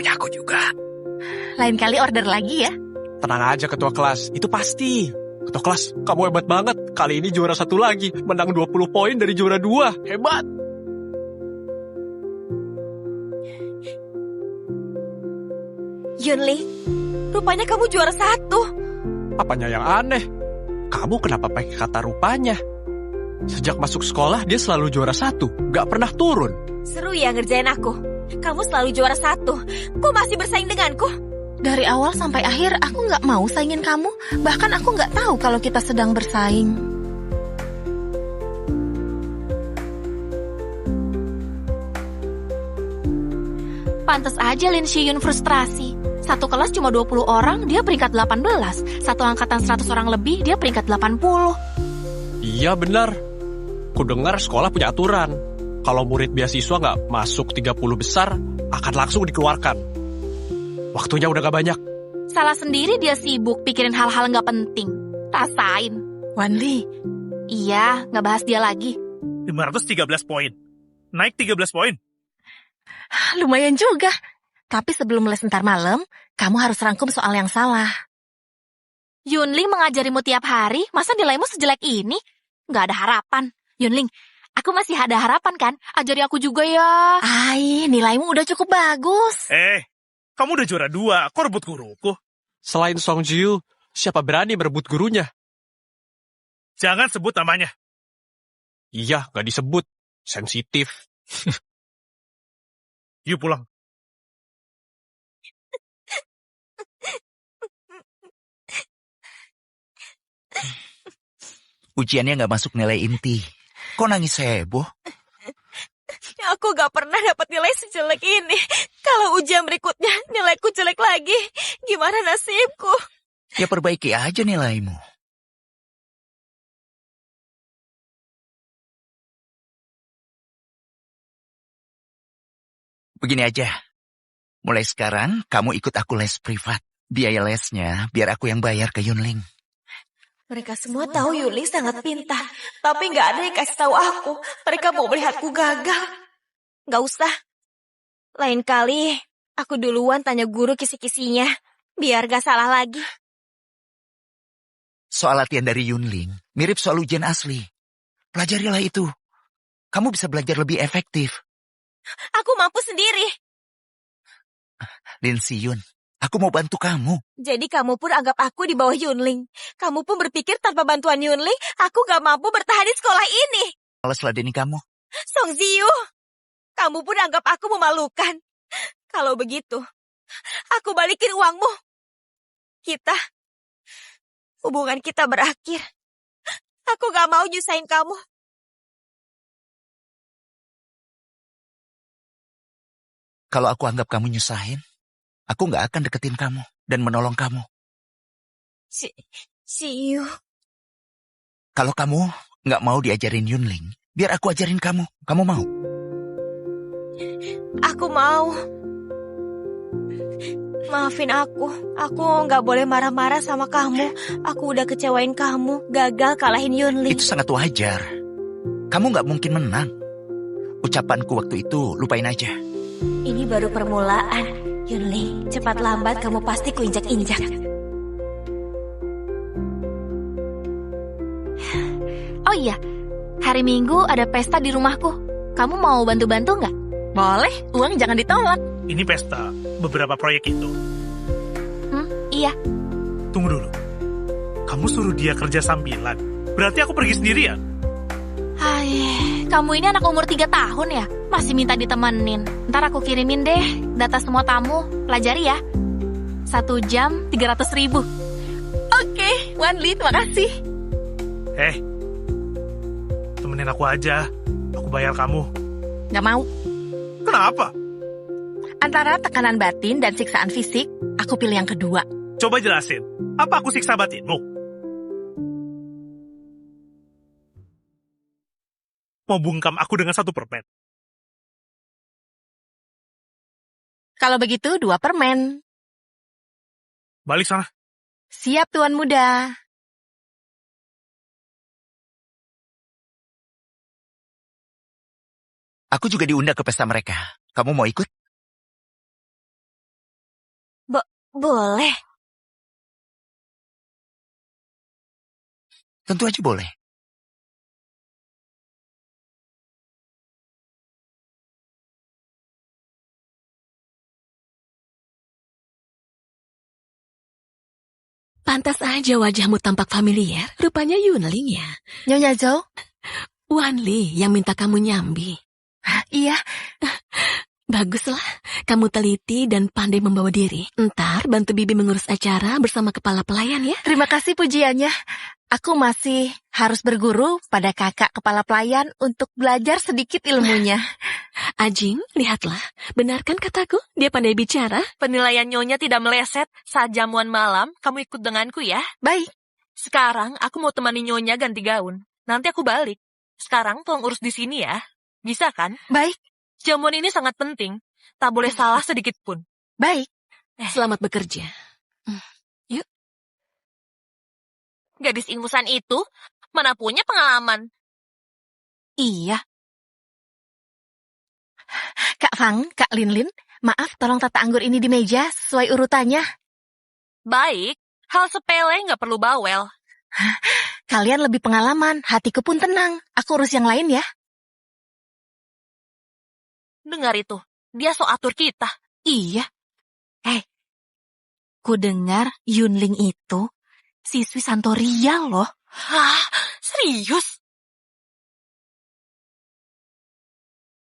punya aku juga. Lain kali order lagi ya. Tenang aja ketua kelas, itu pasti. Ketua kelas, kamu hebat banget. Kali ini juara 1 lagi, menang 20 poin dari juara 2. Hebat. Yunli, rupanya kamu juara 1. Apanya yang aneh? Kamu kenapa pakai kata rupanya? Sejak masuk sekolah, dia selalu juara 1. Gak pernah turun. Seru ya ngerjain aku. Kamu selalu juara 1. Kok masih bersaing denganku? Dari awal sampai akhir aku nggak mau saingin kamu. Bahkan aku nggak tahu kalau kita sedang bersaing. Pantes aja Lin Shiyun frustrasi. Satu kelas cuma 20 orang, dia peringkat 18. Satu angkatan 100 orang lebih, dia peringkat 80. Iya benar. Ku dengar sekolah punya aturan. Kalau murid beasiswa nggak masuk 30 besar, akan langsung dikeluarkan. Waktunya udah gak banyak. Salah sendiri dia sibuk pikirin hal-hal nggak penting. Rasain. Wanli. Iya, nggak bahas dia lagi. 513 poin. Naik 13 poin. Lumayan juga. Tapi sebelum les ntar malam, kamu harus rangkum soal yang salah. Yunling mengajarimu tiap hari, masa nilaimu sejelek ini? Nggak ada harapan. Yunling, aku masih ada harapan kan? Ajari aku juga ya. Ai, nilaimu udah cukup bagus. Kamu udah juara 2, kok rebut guruku? Selain Song Jiu, siapa berani merebut gurunya? Jangan sebut namanya. Iya, gak disebut. Sensitif. Yuk pulang. Ujiannya nggak masuk nilai inti. Kok nangis heboh? Aku gak pernah dapat nilai sejelek ini. Kalau ujian berikutnya nilaiku jelek lagi, gimana nasibku? Ya perbaiki aja nilaimu. Begini aja. Mulai sekarang kamu ikut aku les privat. Biaya lesnya biar aku yang bayar ke Yunling. Mereka semua tahu Yunling sangat pintar, tapi nggak ada yang kasih tahu aku. Mereka mau melihatku gagal. Nggak usah. Lain kali, aku duluan tanya guru kisi-kisinya, biar gak salah lagi. Soal latihan dari Yunling mirip soal ujian asli. Pelajarilah itu. Kamu bisa belajar lebih efektif. Aku mampu sendiri. Lin Shiyun, aku mau bantu kamu. Jadi kamu pun anggap aku di bawah Yunling. Kamu pun berpikir tanpa bantuan Yunling, aku gak mampu bertahan di sekolah ini. Males ladeni kamu. Song Ziyu, kamu pun anggap aku memalukan. Kalau begitu, aku balikin uangmu. Hubungan kita berakhir. Aku gak mau nyusahin kamu. Kalau aku anggap kamu nyusahin, aku nggak akan deketin kamu dan menolong kamu. Ziyu. Kalau kamu nggak mau diajarin Yunling, biar aku ajarin kamu. Kamu mau? Aku mau. Maafin aku nggak boleh marah-marah sama kamu. Aku udah kecewain kamu, gagal kalahin Yunling. Itu sangat wajar. Kamu nggak mungkin menang. Ucapanku waktu itu lupain aja. Ini baru permulaan. Yunling, cepat lambat kamu pasti kuinjak-injak. Oh iya, hari Minggu ada pesta di rumahku. Kamu mau bantu-bantu nggak? Boleh, uang jangan ditolak. Ini pesta, beberapa proyek itu. Iya. Tunggu dulu. Kamu suruh dia kerja sambilan. Berarti aku pergi sendirian. Hai, kamu ini anak umur 3 tahun ya? Masih minta ditemenin. Ntar aku kirimin deh data semua tamu. Pelajari ya. 1 jam 300.000. Oke, Wanli, terima kasih. Temenin aku aja. Aku bayar kamu. Gak mau. Kenapa? Antara tekanan batin dan siksaan fisik, aku pilih yang kedua. Coba jelasin. Apa aku siksa batinmu? Mau bungkam aku dengan 1 permen? Kalau begitu 2 permen. Balik sana. Siap, Tuan Muda. Aku juga diundang ke pesta mereka. Kamu mau ikut? Boleh. Tentu aja boleh. Pantas aja wajahmu tampak familiar. Rupanya Yunling ya. Nyonya Zhou? Wanli yang minta kamu nyambi. Iya. Baguslah, kamu teliti dan pandai membawa diri. Ntar bantu Bibi mengurus acara bersama kepala pelayan ya. Terima kasih pujiannya. Aku masih harus berguru pada kakak kepala pelayan untuk belajar sedikit ilmunya. Ajing, lihatlah. Benarkan kataku? Dia pandai bicara. Penilaian Nyonya tidak meleset saat jamuan malam. Kamu ikut denganku ya. Baik. Sekarang aku mau temani Nyonya ganti gaun. Nanti aku balik. Sekarang tolong urus di sini ya. Bisa kan? Baik. Jamuan ini sangat penting. Tak boleh salah sedikit pun. Baik. Selamat bekerja. Yuk. Gadis ingusan itu mana punya pengalaman. Iya. Kak Fang, Kak Linlin, maaf tolong tata anggur ini di meja sesuai urutannya. Baik, hal sepele nggak perlu bawel. Kalian lebih pengalaman, hatiku pun tenang. Aku urus yang lain ya. Dengar itu, dia so atur kita. Iya. Ku dengar Yunling itu siswi Santoria loh. Hah? Serius?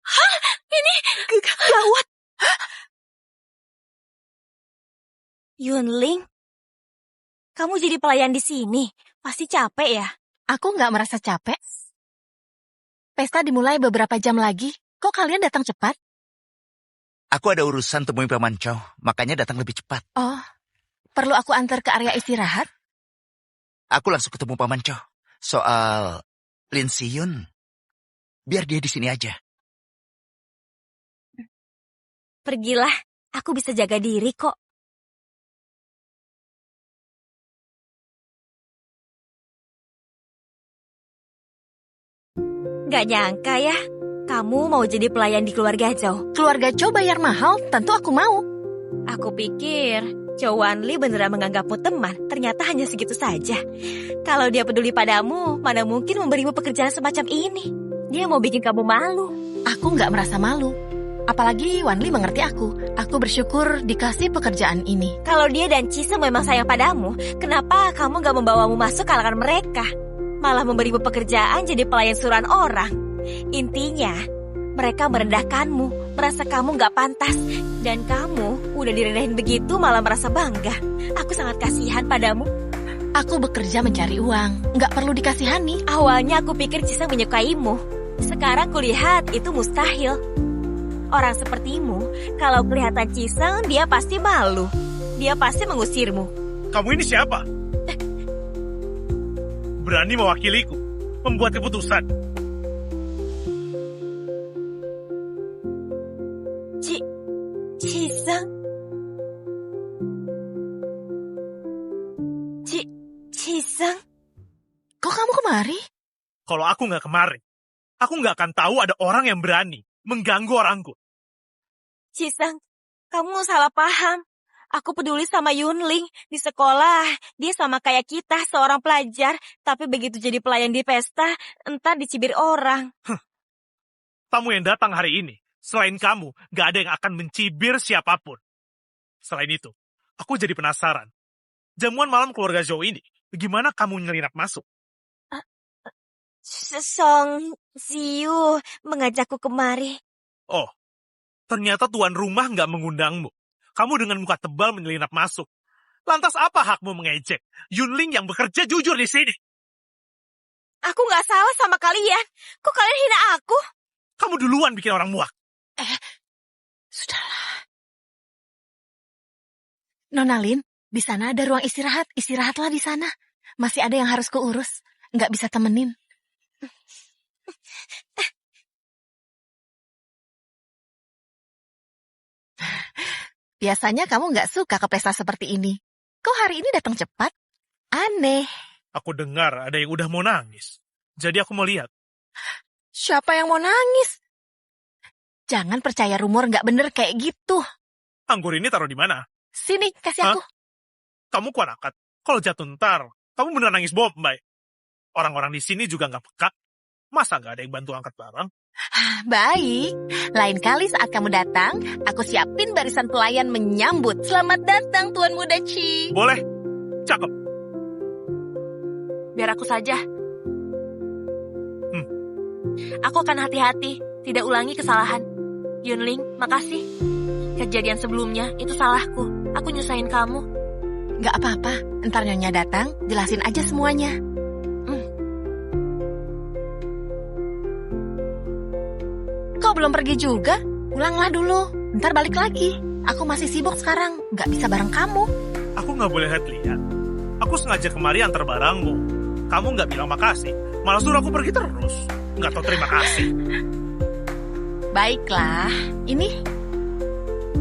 Hah? Ini gawat. Yunling, kamu jadi pelayan di sini. Pasti capek ya? Aku nggak merasa capek. Pesta dimulai beberapa jam lagi. Kok kalian datang cepat? Aku ada urusan temui Paman Chow, makanya datang lebih cepat. Oh, perlu aku antar ke area istirahat? Aku langsung ketemu Paman Chow. Soal Lin Siyun, biar dia di sini aja. Pergilah, aku bisa jaga diri kok. Gak nyangka ya, kamu mau jadi pelayan di keluarga Chow. Keluarga Chow bayar mahal, tentu aku mau. Aku pikir Chow Wanli beneran menganggapmu teman, ternyata hanya segitu saja. Kalau dia peduli padamu, mana mungkin memberimu pekerjaan semacam ini. Dia mau bikin kamu malu. Aku nggak merasa malu. Apalagi Wanli mengerti aku. Aku bersyukur dikasih pekerjaan ini. Kalau dia dan Cise memang sayang padamu, kenapa kamu nggak membawamu masuk kalangan mereka? Malah memberimu pekerjaan jadi pelayan suruhan orang. Intinya, mereka merendahkanmu, merasa kamu nggak pantas. Dan kamu udah direndahin begitu malah merasa bangga. Aku sangat kasihan padamu. Aku bekerja mencari uang, nggak perlu dikasihani. Awalnya aku pikir Cise menyukaimu. Sekarang kulihat itu mustahil. Orang sepertimu, kalau kelihatan Ciseng, dia pasti malu. Dia pasti mengusirmu. Kamu ini siapa? Berani mewakiliku, membuat keputusan. Ciseng? Ciseng? Kok kamu kemari? Kalau aku nggak kemari, aku nggak akan tahu ada orang yang berani mengganggu orangku. Ciseng, kamu salah paham. Aku peduli sama Yunling. Di sekolah, dia sama kayak kita, seorang pelajar. Tapi begitu jadi pelayan di pesta, entar dicibir orang. Tamu yang datang hari ini, selain kamu, nggak ada yang akan mencibir siapapun. Selain itu, aku jadi penasaran. Jamuan malam keluarga Zhou ini, bagaimana kamu nyelinap masuk? Song Ziyu mengajakku kemari. Oh, ternyata tuan rumah nggak mengundangmu. Kamu dengan muka tebal menyelinap masuk. Lantas apa hakmu mengejek Yunling yang bekerja jujur di sini? Aku nggak salah sama kalian. Kok kalian hina aku? Kamu duluan bikin orang muak. Sudahlah. Nona Lin, di sana ada ruang istirahat. Istirahatlah di sana. Masih ada yang harus kuurus. Nggak bisa temenin. Biasanya kamu nggak suka ke pesta seperti ini. Kok hari ini datang cepat? Aneh. Aku dengar ada yang udah mau nangis. Jadi aku mau lihat. Siapa yang mau nangis? Jangan percaya rumor nggak bener kayak gitu. Anggur ini taruh di mana? Sini, kasih Hah? aku. Kamu kuanakat. Kalau jatuh ntar, kamu bener nangis Bombay. Orang-orang di sini juga nggak peka. Masa nggak ada yang bantu angkat barang? Baik, lain kali saat kamu datang, aku siapin barisan pelayan menyambut. Selamat datang, Tuan Muda Chi. Boleh. Cakep. Biar aku saja. Aku akan hati-hati, tidak ulangi kesalahan. Yunling, makasih. Kejadian sebelumnya itu salahku. Aku nyusahin kamu. Gak apa-apa, ntar Nyonya datang, jelasin aja semuanya. Kau belum pergi juga? Pulanglah dulu, ntar balik lagi. Aku masih sibuk sekarang, gak bisa bareng kamu. Aku nggak boleh lihat. Aku sengaja kemari antar barangmu. Kamu nggak bilang makasih. Malah suruh aku pergi terus. Nggak tahu terima kasih. Baiklah, ini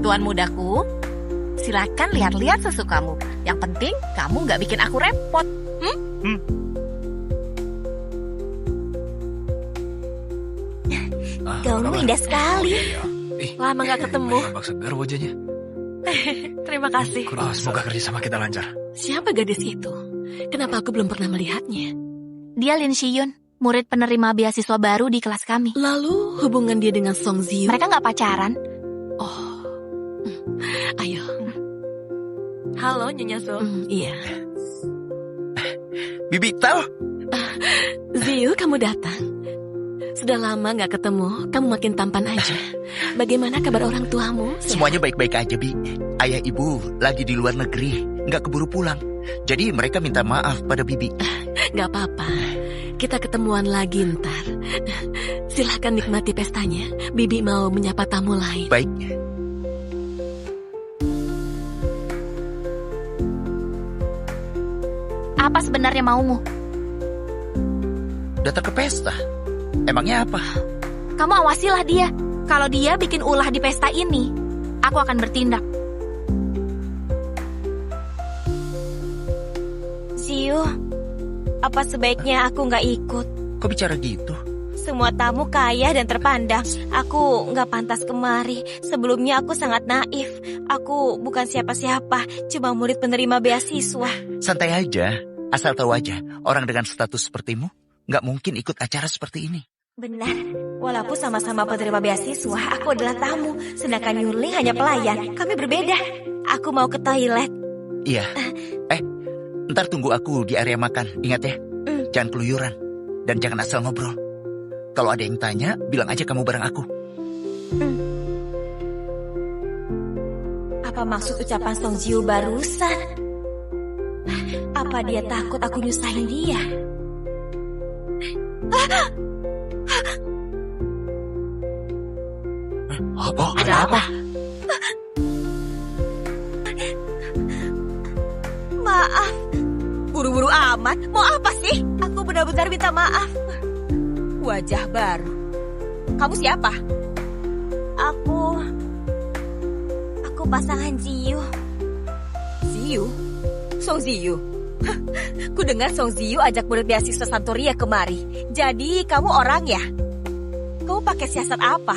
Tuan Mudaku. Silakan lihat-lihat sesukamu. Yang penting kamu gak bikin aku repot. Gaunmu indah sekali. Lama gak ketemu. Bak segar wajahnya. Terima kasih. Semoga kerja sama kita lancar. Siapa gadis itu? Kenapa aku belum pernah melihatnya? Dia Lin Shiyun, murid penerima beasiswa baru di kelas kami. Lalu hubungan dia dengan Song Ziyu? Mereka gak pacaran. Oh, ayo. Halo, Nyonya So. Iya. Bibi tahu? Ziyu, kamu datang. Sudah lama gak ketemu, kamu makin tampan aja. Bagaimana kabar orang tuamu? Semuanya baik-baik aja, Bi. Ayah ibu lagi di luar negeri, nggak keburu pulang. Jadi mereka minta maaf pada Bibi. Gak apa-apa, kita ketemuan lagi ntar. Silahkan nikmati pestanya. Bibi mau menyapa tamu lain. Baik. Apa sebenarnya maumu? Datang ke pesta. Emangnya apa? Kamu awasilah dia. Kalau dia bikin ulah di pesta ini, aku akan bertindak. Ziyu, apa sebaiknya aku nggak ikut? Kok bicara gitu? Semua tamu kaya dan terpandang. Aku nggak pantas kemari. Sebelumnya aku sangat naif. Aku bukan siapa-siapa, cuma murid penerima beasiswa. Santai aja. Asal tahu aja, orang dengan status sepertimu nggak mungkin ikut acara seperti ini. Benar, walaupun sama-sama penerima beasiswa, aku adalah tamu. Sedangkan Yunling hanya pelayan. Kami berbeda. Aku mau ke toilet. Iya. Ntar tunggu aku di area makan. Ingat ya, jangan keluyuran. Dan jangan asal ngobrol. Kalau ada yang tanya, bilang aja kamu bareng aku. Apa maksud ucapan Song Ziyu barusan? Apa dia takut aku nyusahin dia? Oh, ada apa? Maaf. Buru-buru amat. Mau apa sih? Aku benar-benar minta maaf. Wajah baru. Kamu siapa? Aku pasangan Ziyu. Ziyu? Song Ziyu? Ku dengar Song Ziyu ajak murid beasiswa Santoria kemari. Jadi kamu orang ya? Kamu pakai siasat apa?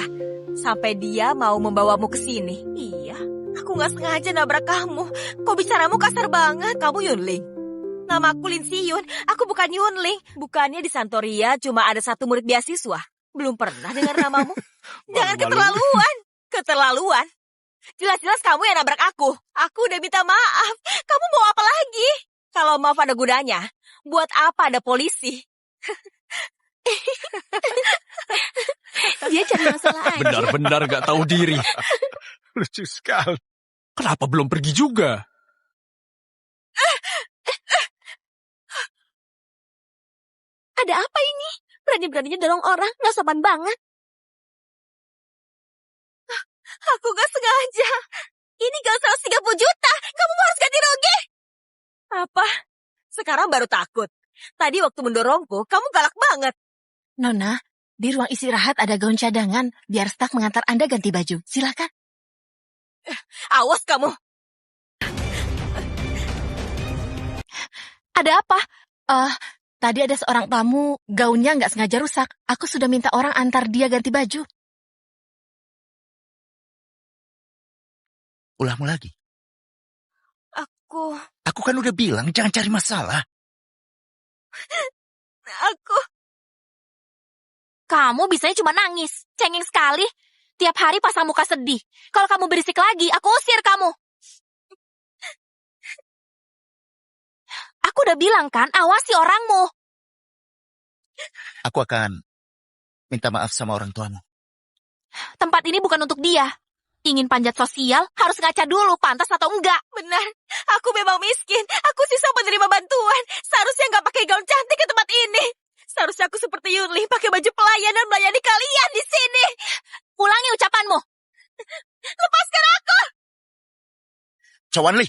Sampai dia mau membawamu ke sini. Iya, aku gak sengaja nabrak kamu. Kok bicaramu kasar banget? Kamu Yunling. Namaku Lin Shiyun, aku bukan Yunling. Bukannya di Santoria cuma ada satu murid beasiswa. Belum pernah dengar namamu. Jangan keterlaluan. Keterlaluan. Jelas-jelas kamu yang nabrak aku. Aku udah minta maaf. Kamu mau apa lagi? Kalau maaf ada gunanya, buat apa ada polisi? Dia cari masalah aja. Benar-benar gak tahu diri. Lucu sekali. Kenapa belum pergi juga? Ada apa ini? Berani-beraninya dorong orang, gak sopan banget. Aku gak sengaja. Ini gak 130 juta. Kamu harus ganti rugi. Apa? Sekarang baru takut. Tadi waktu mendorongku, kamu galak banget. Nona, di ruang istirahat ada gaun cadangan. Biar staf mengantar Anda ganti baju. Silakan. Awas kamu. Ada apa? Tadi ada seorang tamu, gaunnya nggak sengaja rusak. Aku sudah minta orang antar dia ganti baju. Ulahmu lagi. aku. Aku kan udah bilang jangan cari masalah. Kamu bisanya cuma nangis, cengeng sekali. Tiap hari pasang muka sedih. Kalau kamu berisik lagi, aku usir kamu. Aku udah bilang kan, awasi orangmu. Aku akan minta maaf sama orang tuamu. Tempat ini bukan untuk dia. Ingin panjat sosial, harus ngaca dulu, pantas atau enggak. Benar, aku memang miskin. Aku sisa penerima bantuan. Seharusnya nggak pakai gaun cantik ke tempat ini. Seharusnya aku seperti Yunli, pakai baju pelayan dan melayani kalian di sini. Ulangi ucapanmu. Lepaskan aku! Cawanli,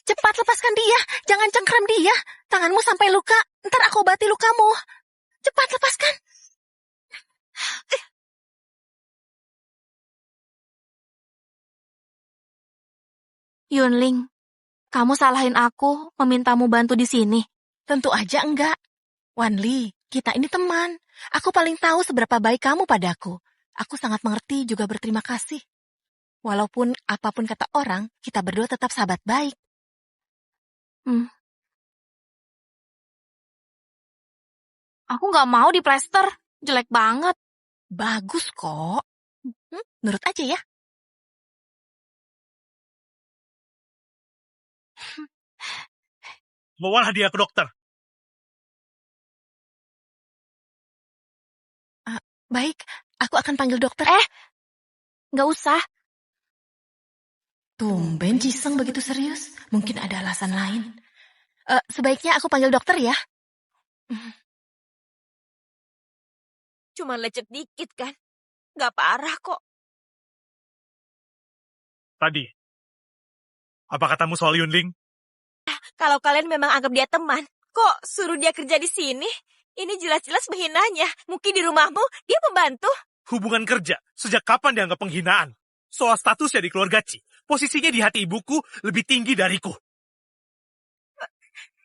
Cepat lepaskan dia, jangan cengkram dia. Tanganmu sampai luka, ntar aku obati lukamu. Cepat lepaskan. Yunling, kamu salahin aku memintamu bantu di sini. Tentu aja enggak. Wanli, kita ini teman. Aku paling tahu seberapa baik kamu padaku. Aku sangat mengerti juga berterima kasih. Walaupun apapun kata orang, kita berdua tetap sahabat baik. Aku nggak mau diplester, jelek banget. Bagus kok. Nurut aja ya. Bawa hadiah ke dokter. Baik, aku akan panggil dokter. Nggak usah. Tumben Jiseng begitu serius. Mungkin ada alasan lain. Sebaiknya aku panggil dokter ya. Cuma lecet dikit kan? Nggak parah kok. Tadi, apa katamu soal Yunling? Kalau kalian memang anggap dia teman, kok suruh dia kerja di sini? Ini jelas-jelas menghinanya. Mungkin di rumahmu dia pembantu. Hubungan kerja, sejak kapan dianggap penghinaan? Soal statusnya di keluarga Ci, posisinya di hati ibuku lebih tinggi dariku.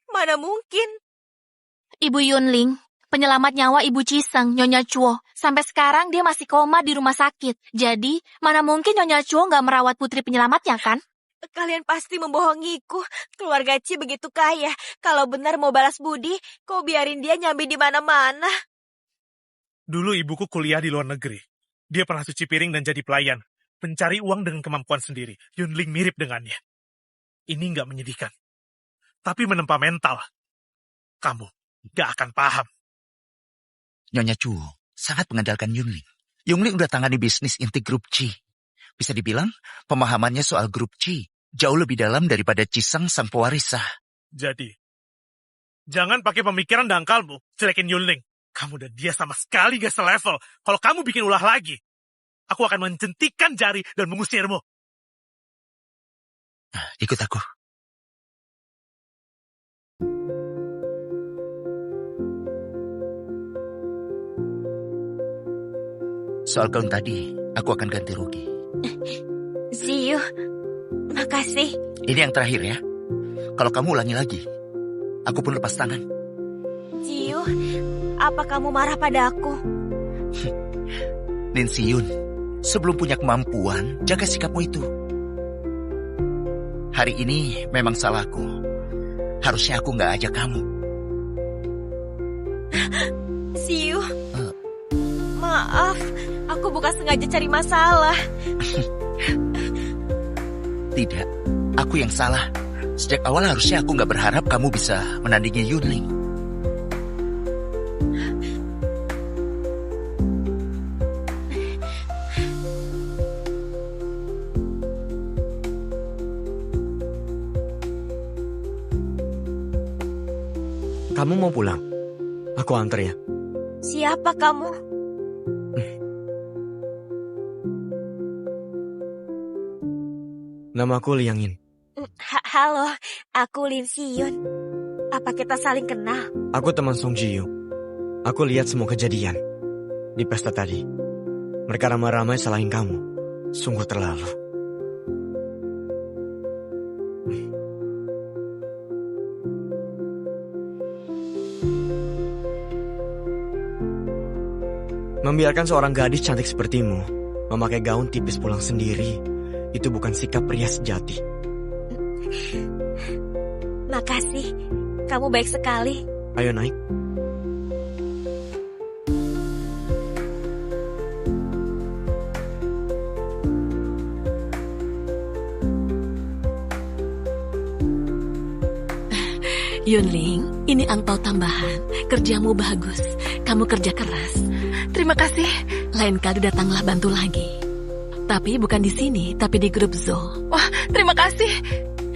Mana mungkin? Ibu Yunling, penyelamat nyawa Ibu Jiseng, Nyonya Chuo. Sampai sekarang dia masih koma di rumah sakit. Jadi, mana mungkin Nyonya Chuo nggak merawat putri penyelamatnya kan? Kalian pasti membohongiku. Keluarga Ci begitu kaya. Kalau benar mau balas budi, kau biarin dia nyambi di mana-mana. Dulu ibuku kuliah di luar negeri. Dia pernah cuci piring dan jadi pelayan. Mencari uang dengan kemampuan sendiri. Yunling mirip dengannya. Ini nggak menyedihkan. Tapi menempa mental. Kamu nggak akan paham. Nyonya Chuo sangat mengandalkan Yunling. Yunling udah tangani bisnis inti grup Ci. Bisa dibilang, pemahamannya soal grup Ci jauh lebih dalam daripada Jiseng sang pewarisah. Jadi, jangan pakai pemikiran dangkalmu jelekin Yunling. Kamu dan dia sama sekali gak selevel. Kalau kamu bikin ulah lagi, aku akan menjentikan jari dan mengusirmu. Ikut aku. Soal gaun tadi, aku akan ganti rugi. Ziyu, makasih. Ini yang terakhir ya. Kalau kamu ulangi lagi, aku pun lepas tangan. Ziyu, apa kamu marah pada aku? Nin Siyun, sebelum punya kemampuan, jaga sikapmu itu. Hari ini memang salahku. Harusnya aku nggak ajak kamu. Ziyu, maaf, aku bukan sengaja cari masalah. Tidak, aku yang salah. Sejak awal harusnya aku nggak berharap kamu bisa menandingi Yunling. Kamu mau pulang? Aku antar ya. Siapa kamu? Namaku Liangin. Halo, aku Lin Siyun. Apa kita saling kenal? Aku teman Song Jiyu. Aku lihat semua kejadian di pesta tadi. Mereka ramai-ramai salahin kamu. Sungguh terlalu. Membiarkan seorang gadis cantik sepertimu memakai gaun tipis pulang sendiri, itu bukan sikap pria sejati. Makasih, kamu baik sekali. Ayo naik. Yunling, ini angpau tambahan. Kerjamu bagus. Kamu kerja keras. Terima kasih. Lain kali datanglah bantu lagi. Tapi bukan di sini, tapi di grup Zoo. Wah, terima kasih.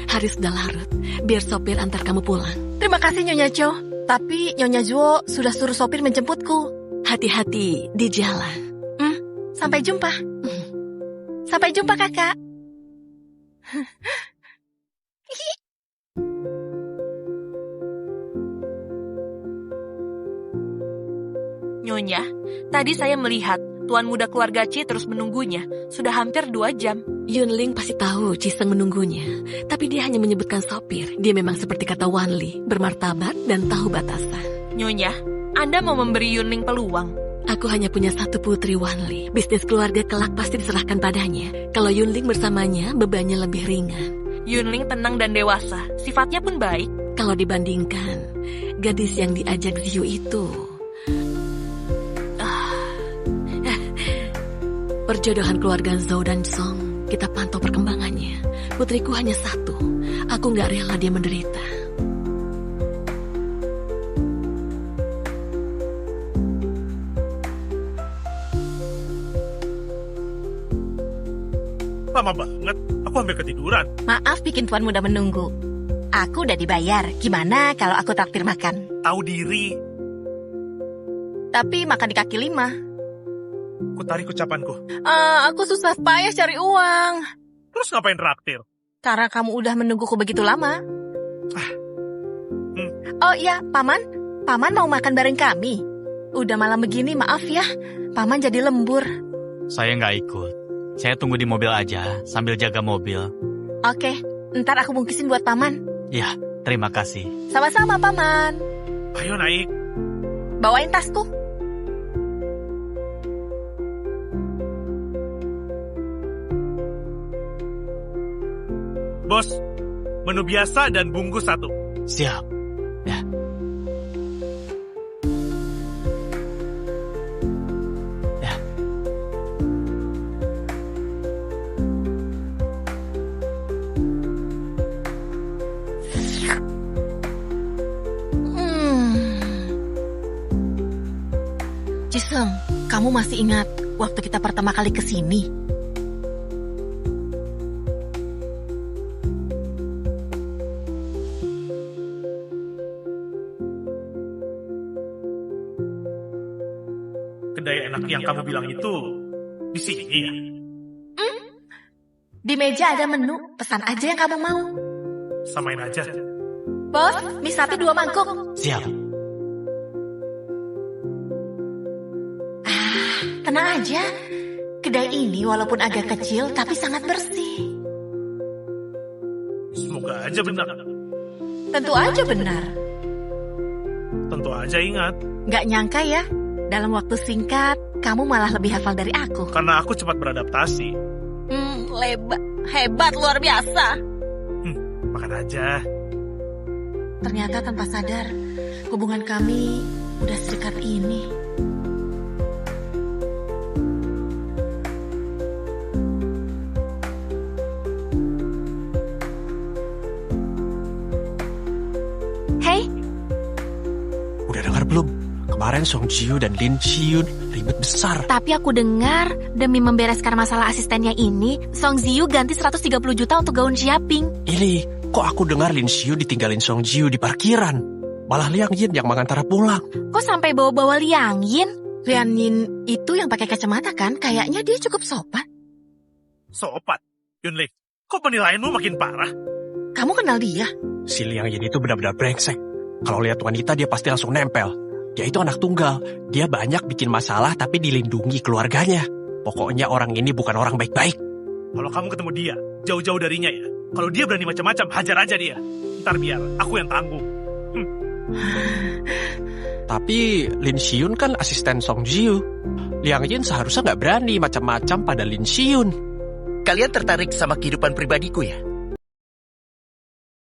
Hari sudah larut. Biar sopir antar kamu pulang. Terima kasih Nyonya Cho. Tapi Nyonya Zuo sudah suruh sopir menjemputku. Hati-hati di jalan. Sampai jumpa. Sampai jumpa kakak. Nyonya, tadi saya melihat tuan muda keluarga Chi terus menunggunya. Sudah hampir 2 jam. Yunling pasti tahu Ciseng menunggunya. Tapi dia hanya menyebutkan sopir. Dia memang seperti kata Wanli, bermartabat dan tahu batasan. Nyonya, Anda mau memberi Yunling peluang. Aku hanya punya satu putri Wanli. Bisnis keluarga kelak pasti diserahkan padanya. Kalau Yunling bersamanya, bebannya lebih ringan. Yunling tenang dan dewasa. Sifatnya pun baik. Kalau dibandingkan gadis yang diajak Ziyu itu. Perjodohan keluarga Zhou dan Song, kita pantau perkembangannya. Putriku hanya satu. Aku nggak rela dia menderita. Lama banget, aku hampir ketiduran. Maaf bikin tuan muda menunggu. Aku udah dibayar. Gimana kalau aku traktir makan? Tahu diri, Tapi makan di kaki 5. ku tarik ucapanku. Aku susah payah cari uang. Terus ngapain traktir? Karena kamu udah menungguku begitu lama. Oh iya, Paman. Paman mau makan bareng kami. Udah malam begini, maaf ya. Paman jadi lembur. Saya nggak ikut. Saya tunggu di mobil aja, sambil jaga mobil. Oke, ntar aku bungkusin buat Paman. Ya, terima kasih. Sama-sama, Paman. Ayo naik. Bawain tasku. Bos, menu biasa dan bungkus 1. Siap. Ya. Ya. Ciseng, kamu masih ingat waktu kita pertama kali kesini? Kedai enak yang kamu bilang itu di sini ya? Di meja ada menu, pesan aja yang kamu mau. Samain aja. Bos, mie sapi 2 mangkok. Siap. Tenang aja, kedai ini walaupun agak kecil tapi sangat bersih. Semoga aja benar. Tentu aja benar. Tentu aja ingat. Gak nyangka ya, dalam waktu singkat kamu malah lebih hafal dari aku. Karena aku cepat beradaptasi. Hebat luar biasa. Makan aja. Ternyata tanpa sadar, hubungan kami udah sedekat ini. Hei, Udah dengar belum? Kemarin Song Jiu dan Lin Xiun ribet besar. tapi aku dengar demi membereskan masalah asistennya ini, Song Ziyu ganti 130 juta untuk gaun Xiaping. Ini, kok aku dengar Lin Xiu ditinggalin Song Jiu di parkiran? Malah Liang Yin yang mengantar pulang. Kok sampai bawa-bawa Liang Yin? Lian Yin itu yang pakai kacamata kan? Kayaknya dia cukup sopan. Sopan. Yunling, kok penilaianmu makin parah? Kamu kenal dia? Si Liang Yin itu benar-benar brengsek. Kalau lihat wanita dia pasti langsung nempel. Dia itu anak tunggal. Dia banyak bikin masalah tapi dilindungi keluarganya. Pokoknya orang ini bukan orang baik-baik. Kalau kamu ketemu dia, jauh-jauh darinya ya. Kalau dia berani macam-macam, hajar aja dia. Ntar biar aku yang tanggung. Tapi Lin Xiun kan asisten Song Jiu. Liang Yin seharusnya nggak berani macam-macam pada Lin Xiun. Kalian tertarik sama kehidupan pribadiku ya?